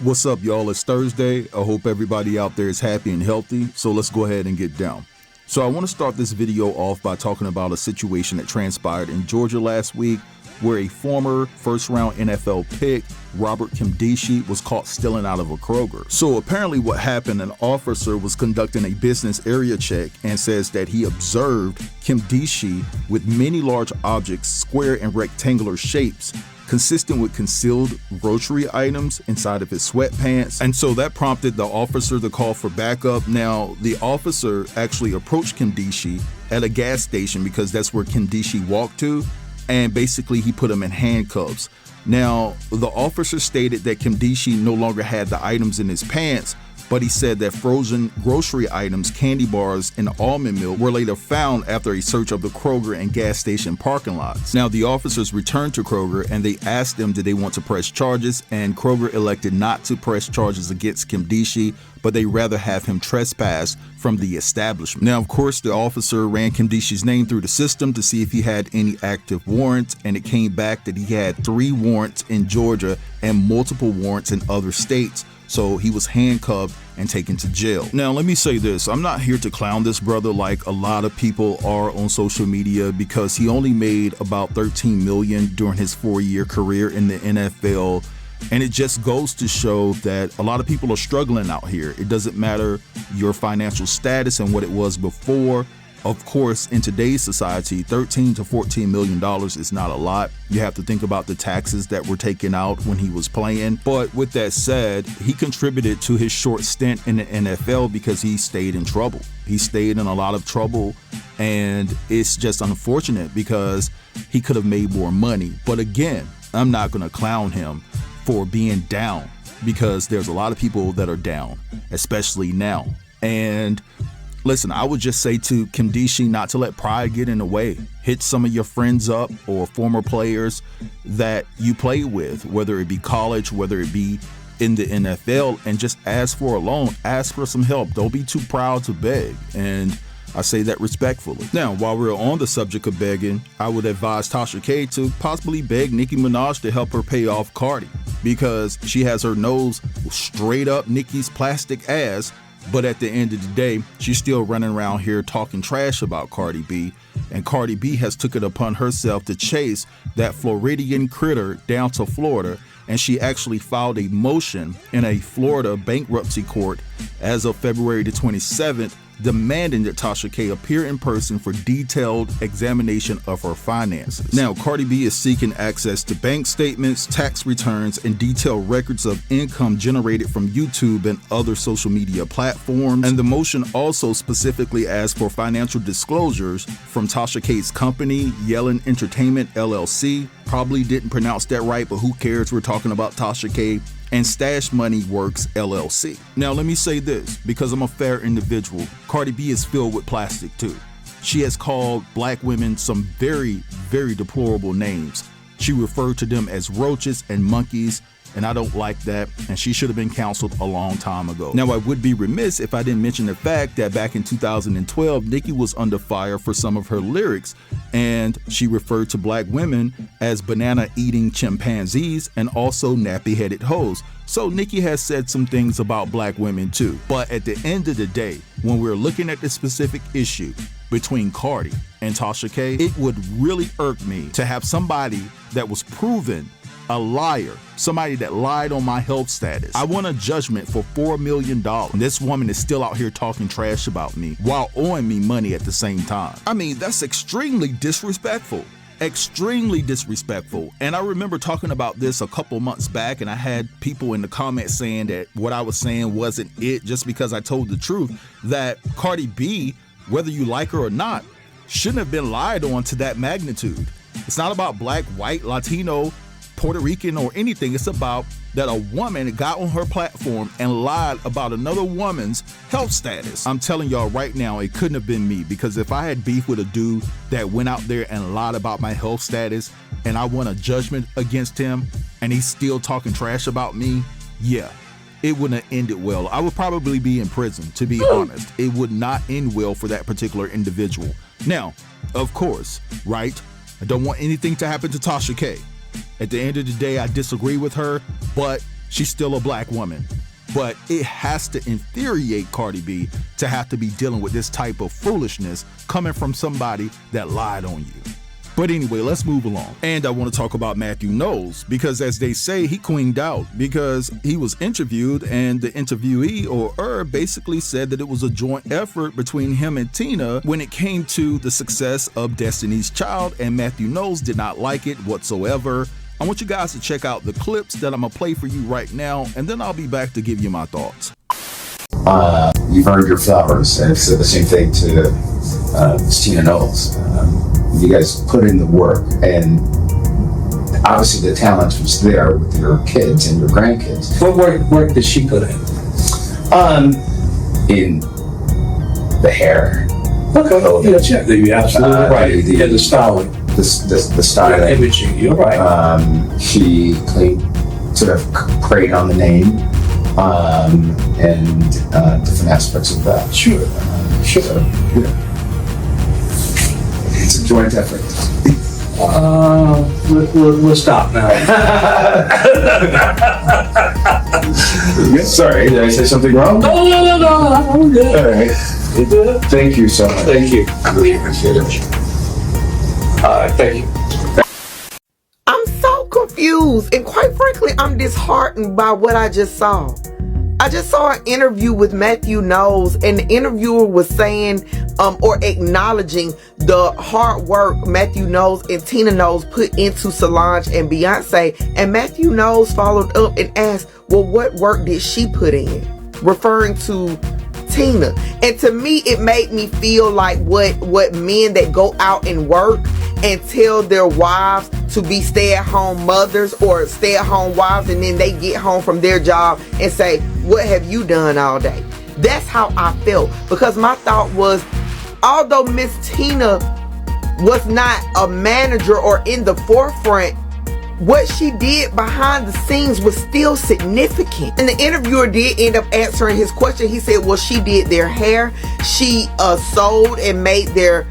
What's up, y'all? It's Thursday. I hope everybody out there is happy and healthy. So let's go ahead and get down. So I want to start this video off by talking about a situation that transpired in Georgia last week where a former first-round NFL pick, Robert Nkemdiche, was caught stealing out of a Kroger. So apparently what happened, an officer was conducting a business area check and says that he observed Nkemdiche with many large objects, square and rectangular shapes, consistent with concealed grocery items inside of his sweatpants. And so that prompted the officer to call for backup. Now, the officer actually approached Nkemdiche at a gas station because that's where Nkemdiche walked to, and basically he put him in handcuffs. Now, the officer stated that Nkemdiche no longer had the items in his pants, but he said that frozen grocery items, candy bars, and almond milk were later found after a search of the Kroger and gas station parking lots. Now, the officers returned to Kroger and they asked them did they want to press charges, and Kroger elected not to press charges against Nkemdiche, but they rather have him trespass from the establishment. Now, of course, the officer ran Nkemdiche's name through the system to see if he had any active warrants, and it came back that he had 3 warrants in Georgia and multiple warrants in other states. So he was handcuffed and taken to jail. Now, let me say this. I'm not here to clown this brother like a lot of people are on social media, because he only made about $13 million during his 4-year career in the NFL. And it just goes to show that a lot of people are struggling out here. It doesn't matter your financial status and what it was before. Of course, in today's society, $13 to $14 million is not a lot. You have to think about the taxes that were taken out when he was playing. But with that said, he contributed to his short stint in the NFL because he stayed in trouble. He stayed in a lot of trouble, and it's just unfortunate because he could have made more money. But again, I'm not going to clown him for being down, because there's a lot of people that are down, especially now. And listen, I would just say to Nkemdiche not to let pride get in the way. Hit some of your friends up or former players that you play with, whether it be college, whether it be in the NFL, and just ask for a loan, ask for some help. Don't be too proud to beg. And I say that respectfully. Now, while we're on the subject of begging, I would advise Tasha K to possibly beg Nicki Minaj to help her pay off Cardi, because she has her nose straight up Nicki's plastic ass. But at the end of the day, she's still running around here talking trash about Cardi B. And Cardi B has took it upon herself to chase that Floridian critter down to Florida. And she actually filed a motion in a Florida bankruptcy court as of February the 27th, demanding that Tasha K appear in person for detailed examination of her finances. Now, Cardi B is seeking access to bank statements, tax returns, and detailed records of income generated from YouTube and other social media platforms. And the motion also specifically asks for financial disclosures from Tasha K's company, Yellen Entertainment LLC. Probably didn't pronounce that right, but who cares? We're talking about Tasha K. And Stash Money Works LLC. Now, let me say this, because I'm a fair individual. Cardi B is filled with plastic too. She has called black women some very, very deplorable names. She referred to them as roaches and monkeys, and I don't like that, and she should have been counseled a long time ago. Now, I would be remiss if I didn't mention the fact that back in 2012, Nicki was under fire for some of her lyrics, and she referred to black women as banana-eating chimpanzees and also nappy-headed hoes. So Nicki has said some things about black women too. But at the end of the day, when we're looking at the specific issue between Cardi and Tasha K, it would really irk me to have somebody that was proven a liar, somebody that lied on my health status. I want a judgment for $4 million. This woman is still out here talking trash about me while owing me money at the same time. I mean, that's extremely disrespectful. Extremely disrespectful. And I remember talking about this a couple months back, and I had people in the comments saying that what I was saying wasn't it, just because I told the truth, that Cardi B, whether you like her or not, shouldn't have been lied on to that magnitude. It's not about black, white, Latino, Puerto Rican, or anything. It's about that a woman got on her platform and lied about another woman's health status. I'm telling y'all right now, it couldn't have been me, because if I had beef with a dude that went out there and lied about my health status and I won a judgment against him and he's still talking trash about me, yeah, it wouldn't have ended well. I would probably be in prison, to be honest. It would not end well for that particular individual. Now, of course, right? I don't want anything to happen to Tasha K. At the end of the day, I disagree with her, but she's still a black woman. But it has to infuriate Cardi B to have to be dealing with this type of foolishness coming from somebody that lied on you. But anyway, let's move along. And I want to talk about Matthew Knowles, because as they say, he queened out because he was interviewed and the interviewee or basically said that it was a joint effort between him and Tina when it came to the success of Destiny's Child, and Matthew Knowles did not like it whatsoever. I want you guys to check out the clips that I'm going to play for you right now, and then I'll be back to give you my thoughts. You've earned your flowers, and it's the same thing to Tina Knowles. You guys put in the work, and obviously the talent was there with your kids and your grandkids. What work did she put in? In the hair. Okay, yeah, you're absolutely right. The styling. The styling. The imaging, you're right. She sort of preyed on the name, and different aspects of that. Sure. So, yeah. It's a joint effort. We'll stop now. Sorry, did I say something wrong? No, I'm good. All right. You good? Thank you so much. Thank you. I really appreciate it. Thank you. I'm so confused, and quite frankly, I'm disheartened by what I just saw. I just saw an interview with Matthew Knowles, and the interviewer was saying or acknowledging the hard work Matthew Knowles and Tina Knowles put into Solange and Beyonce, and Matthew Knowles followed up and asked, well, what work did she put in? Referring to Tina. And to me, it made me feel like what men that go out and work and tell their wives to be stay-at-home mothers or stay-at-home wives, and then they get home from their job and say, what have you done all day? That's how I felt, because my thought was, although Miss Tina was not a manager or in the forefront, what she did behind the scenes was still significant. And the interviewer did end up answering his question. He said, well, she did their hair. She sewed and made their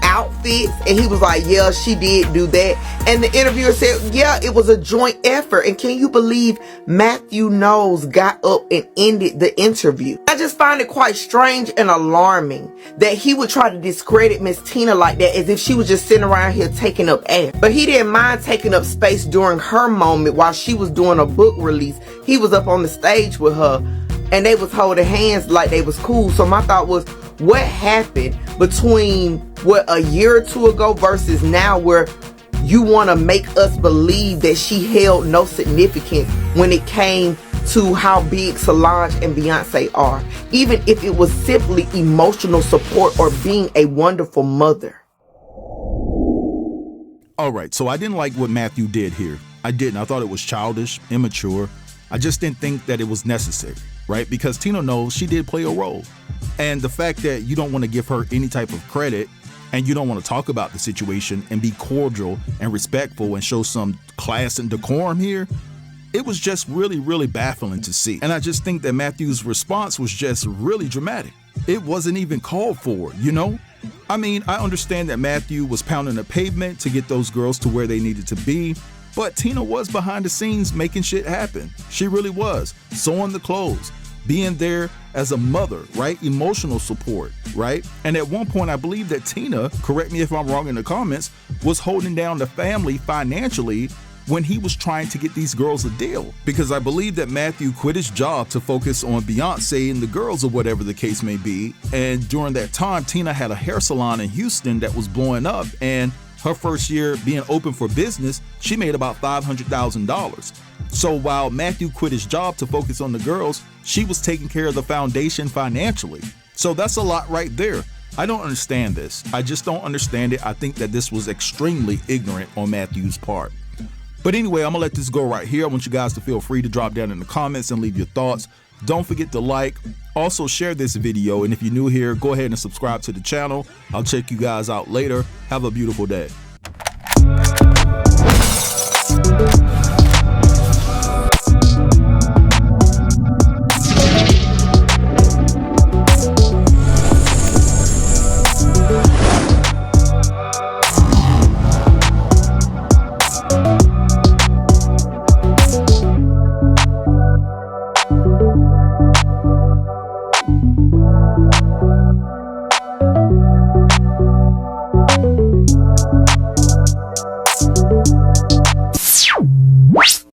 outfits. And he was like, yeah, she did do that. And the interviewer said, yeah, it was a joint effort. And can you believe Matthew Knowles got up and ended the interview? I just find it quite strange and alarming that he would try to discredit Miss Tina like that, as if she was just sitting around here taking up air. But he didn't mind taking up space during her moment while she was doing a book release. He was up on the stage with her and they was holding hands like they was cool. So my thought was, what happened between a year or two ago versus now, where you want to make us believe that she held no significance when it came to how big Solange and Beyonce are, even if it was simply emotional support or being a wonderful mother. All right, so I didn't like what Matthew did here. I didn't. I thought it was childish, immature. I just didn't think that it was necessary, right? Because Tina Knowles, she did play a role. And the fact that you don't want to give her any type of credit and you don't want to talk about the situation and be cordial and respectful and show some class and decorum here, it was just really, really baffling to see. And I just think that Matthew's response was just really dramatic. It wasn't even called for, you know? I mean, I understand that Matthew was pounding the pavement to get those girls to where they needed to be, but Tina was behind the scenes making shit happen. She really was. Sewing the clothes, being there as a mother, right? Emotional support, right? And at one point, I believe that Tina, correct me if I'm wrong in the comments, was holding down the family financially when he was trying to get these girls a deal. Because I believe that Matthew quit his job to focus on Beyonce and the girls or whatever the case may be. And during that time, Tina had a hair salon in Houston that was blowing up, and her first year being open for business, she made about $500,000. So while Matthew quit his job to focus on the girls, she was taking care of the foundation financially. So that's a lot right there. I don't understand this. I just don't understand it. I think that this was extremely ignorant on Matthew's part. But anyway, I'm gonna let this go right here. I want you guys to feel free to drop down in the comments and leave your thoughts. Don't forget to like, also share this video, and if you're new here, go ahead and subscribe to the channel. I'll check you guys out later. Have a beautiful day.